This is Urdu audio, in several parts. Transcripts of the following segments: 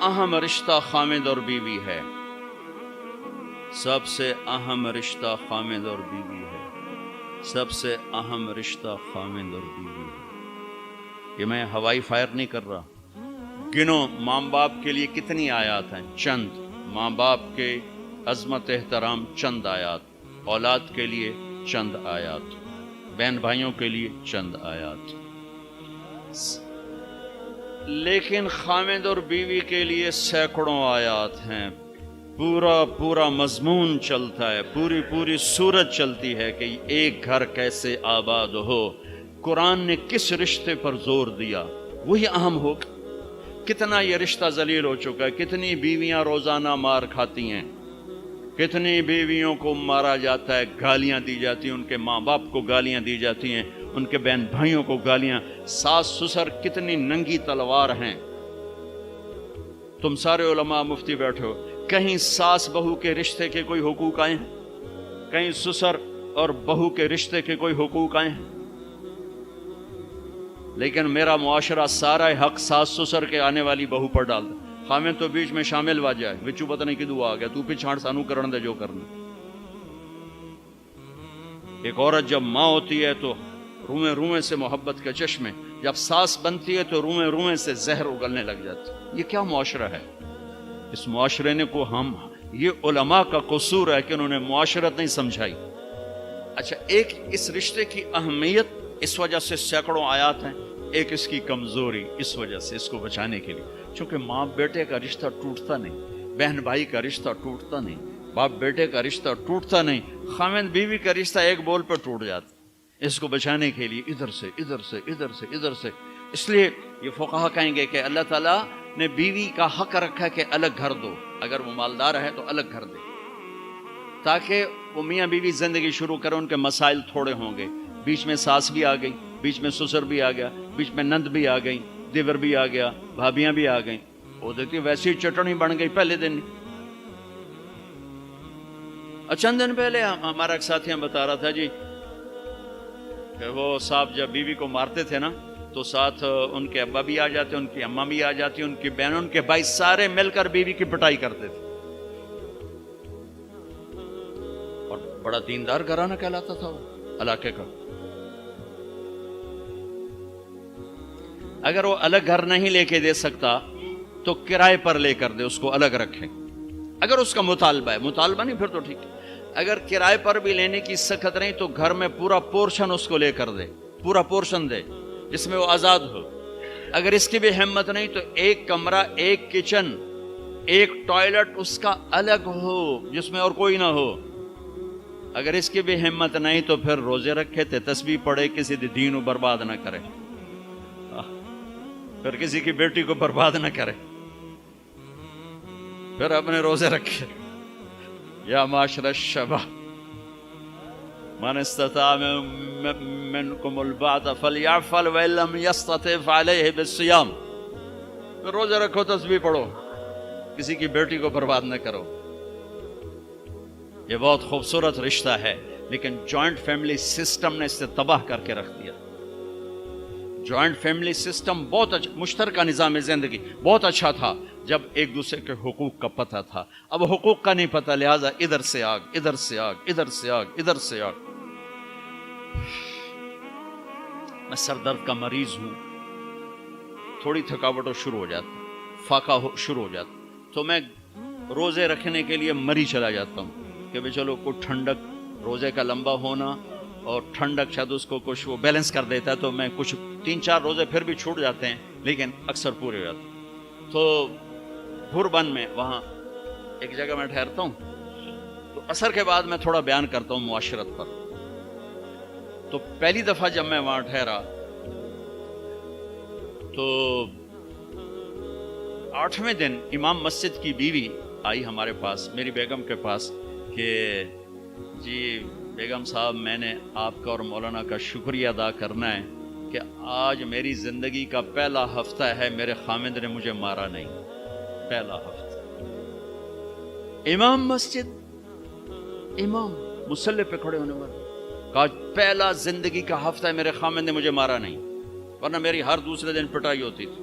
اہم رشتہ خامد اور بیوی ہے، سب سے اہم رشتہ خامد اور بیوی ہے، سب سے اہم رشتہ خامد اور بیوی ہے۔ یہ میں ہوائی فائر نہیں کر رہا، گنو ماں باپ کے لیے کتنی آیات ہیں، چند ماں باپ کے عظمت احترام، چند آیات اولاد کے لیے، چند آیات بہن بھائیوں کے لیے، چند آیات، لیکن خامد اور بیوی کے لیے سینکڑوں آیات ہیں، پورا مضمون چلتا ہے، پوری صورت چلتی ہے کہ ایک گھر کیسے آباد ہو، قرآن نے کس رشتے پر زور دیا وہی اہم ہو۔ کتنا یہ رشتہ ذلیل ہو چکا ہے، کتنی بیویاں روزانہ مار کھاتی ہیں، کتنی بیویوں کو مارا جاتا ہے، گالیاں دی جاتی ہیں، ان کے ماں باپ کو گالیاں دی جاتی ہیں، ان کے بہن بھائیوں کو گالیاں، ساس سسر کتنی ننگی تلوار ہیں۔ تم سارے علماء مفتی بیٹھے ہو، کہیں ساس بہو کے رشتے کے کوئی حقوق آئے ہیں؟ کہیں سسر اور بہو کے رشتے کے کوئی حقوق آئے ہیں؟ لیکن میرا معاشرہ سارا حق ساس سسر کے آنے والی بہو پر ڈالتا، خامد تو بیچ میں شامل واجہ ہے، بچو پتہ نہیں کدو آ گیا، تو پہ چھاڑ سانو کرن دے جو کرنا۔ ایک عورت جب ماں ہوتی ہے تو روئیں سے محبت کے چشمے، جب ساس بنتی ہے تو روئیں سے زہر اگلنے لگ جاتی۔ یہ کیا معاشرہ ہے؟ اس معاشرے نے کو ہم، یہ علماء کا قصور ہے کہ انہوں نے معاشرت نہیں سمجھائی۔ اچھا، ایک اس رشتے کی اہمیت اس وجہ سے سینکڑوں آیات ہیں، ایک اس کی کمزوری اس وجہ سے، اس کو بچانے کے لیے، چونکہ ماں بیٹے کا رشتہ ٹوٹتا نہیں، بہن بھائی کا رشتہ ٹوٹتا نہیں، باپ بیٹے کا رشتہ ٹوٹتا نہیں، خامد بیوی کا رشتہ ایک بول پر ٹوٹ جاتا۔ اس کو بچانے کے لیے ادھر سے، اس لیے یہ فقہا کہیں گے کہ اللہ تعالیٰ نے بیوی کا حق رکھا کہ الگ گھر دو، اگر وہ مالدار ہے تو الگ گھر دے، تاکہ وہ میاں بیوی زندگی شروع کریں، ان کے مسائل تھوڑے ہوں گے۔ بیچ میں ساس بھی آ گئی، بیچ میں سسر بھی آ گیا، بیچ میں نند بھی آ گئی، دیور بھی آ گیا، بھابیاں بھی آ گئیں، وہ دیکھتی ویسی چٹنی بن گئی پہلے دن۔ چند دن پہلے ہمارا ایک ساتھی بتا رہا تھا جی کہ وہ صاحب جب بیوی کو مارتے تھے نا تو ساتھ ان کے ابا بھی آ جاتے، ان کی اماں بھی آ جاتی، ان کی بہنوں، ان کے بھائی، سارے مل کر بیوی کی پٹائی کرتے تھے، اور بڑا دیندار گھرانہ کہلاتا تھا وہ علاقے کا۔ اگر وہ الگ گھر نہیں لے کے دے سکتا تو کرائے پر لے کر دے، اس کو الگ رکھے، اگر اس کا مطالبہ ہے، مطالبہ نہیں پھر تو ٹھیک ہے، اگر کرائے پر بھی لینے کی سخت نہیں تو گھر میں پورا پورشن اس کو لے کر دے، پورا پورشن دے جس میں وہ آزاد ہو۔ اگر اس کی بھی ہمت نہیں تو ایک کمرہ، ایک کچن، ایک ٹوائلٹ اس کا الگ ہو جس میں اور کوئی نہ ہو۔ اگر اس کی بھی ہمت نہیں تو پھر روزے رکھے تھے، تسبیح پڑھے، کسی دین کو برباد نہ کرے، پھر کسی کی بیٹی کو برباد نہ کرے، پھر اپنے روزے رکھے۔ یا معاشر الشباب من استطاع منکم الباءۃ فلیعفل وان لم یستطع فعلیہ بالصیام، پھر روزے رکھو، تسبیح پڑھو، کسی کی بیٹی کو برباد نہ کرو۔ یہ بہت خوبصورت رشتہ ہے، لیکن جوائنٹ فیملی سسٹم نے اسے تباہ کر کے رکھ دیا۔ جوائنٹ فیملی سسٹم بہت اچھا، مشترکہ نظام زندگی بہت اچھا تھا جب ایک دوسرے کے حقوق کا پتہ تھا، اب حقوق کا نہیں پتہ، لہذا ادھر سے آگ، ادھر سے آگ، ادھر سے آگ، ادھر سے آگ۔ میں سر درد کا مریض ہوں، تھوڑی تھکاوٹ شروع ہو جاتا، فاقہ شروع ہو جاتا، تو میں روزے رکھنے کے لیے مری چلا جاتا ہوں کہ بھئی چلو کوئی ٹھنڈک، روزے کا لمبا ہونا اور ٹھنڈک شاید اس کو کچھ وہ بیلنس کر دیتا ہے، تو میں کچھ 3-4 روزے پھر بھی چھوٹ جاتے ہیں لیکن اکثر پورے ہو جاتے ہیں۔ تو بھربن میں وہاں ایک جگہ میں ٹھہرتا ہوں، تو عصر کے بعد میں تھوڑا بیان کرتا ہوں معاشرت پر۔ تو پہلی دفعہ جب میں وہاں ٹھہرا تو 8ویں دن امام مسجد کی بیوی آئی ہمارے پاس، میری بیگم کے پاس، کہ جی بیگم صاحب، میں نے آپ کا اور مولانا کا شکریہ ادا کرنا ہے کہ آج میری زندگی کا پہلا ہفتہ ہے میرے خامد نے مجھے مارا نہیں، پہلا ہفتہ۔ امام مسجد، امام مصلی پہ کھڑے ہونے والے، کہا پہلا زندگی کا ہفتہ ہے میرے خامد نے مجھے مارا نہیں، ورنہ میری ہر دوسرے دن پٹائی ہوتی تھی،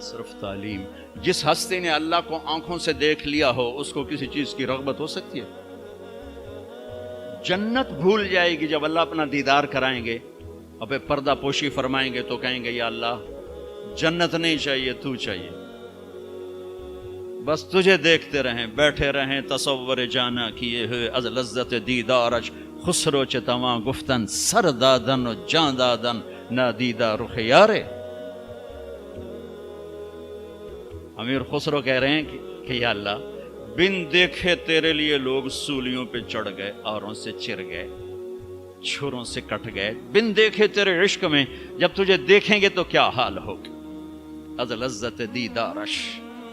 صرف تعلیم. جس ہستی نے اللہ کو آنکھوں سے دیکھ لیا ہو اس کو کسی چیز کی رغبت ہو سکتی ہے؟ جنت بھول جائے گی جب اللہ اپنا دیدار کرائیں گے، اب پردہ پوشی فرمائیں گے تو کہیں گے یا اللہ جنت نہیں چاہیے، تو چاہیے، بس تجھے دیکھتے رہیں، بیٹھے رہیں تصور جانا کیے ہوئے از لذت دیدارش، خسرو چتواں گفتن سر دادن و جان دادن نہ دیدہ رخ یارے. امیر خسرو کہہ رہے ہیں کہ یا اللہ بن دیکھے تیرے لیے لوگ سولیوں پہ چڑھ گئے، آروں سے چر گئے، چھروں سے کٹ گئے، بن دیکھے تیرے عشق میں جب تجھے دیکھیں گے تو کیا حال ہوگا. از لذت دیدارش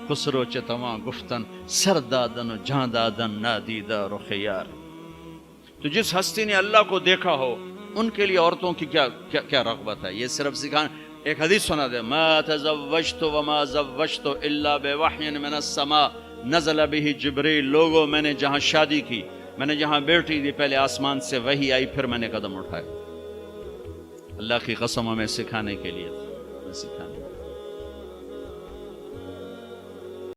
خسرو چتواں گفتن سر دادن و جان دادن نہ دیدہ رخ یار. تو جس ہستی نے اللہ کو دیکھا ہو ان کے لیے عورتوں کی کیا رغبت ہے؟ یہ صرف سکھانا. ایک حدیث سنا دے، ما تزوجت وما زوجت الا بوحی من السماء نزل به جبریل. لوگوں میں نے جہاں شادی کی، میں نے جہاں بیٹی دی، پہلے آسمان سے وحی آئی، پھر میں نے قدم اٹھائے. اللہ کی قسم ہمیں سکھانے کے لیے سکھانے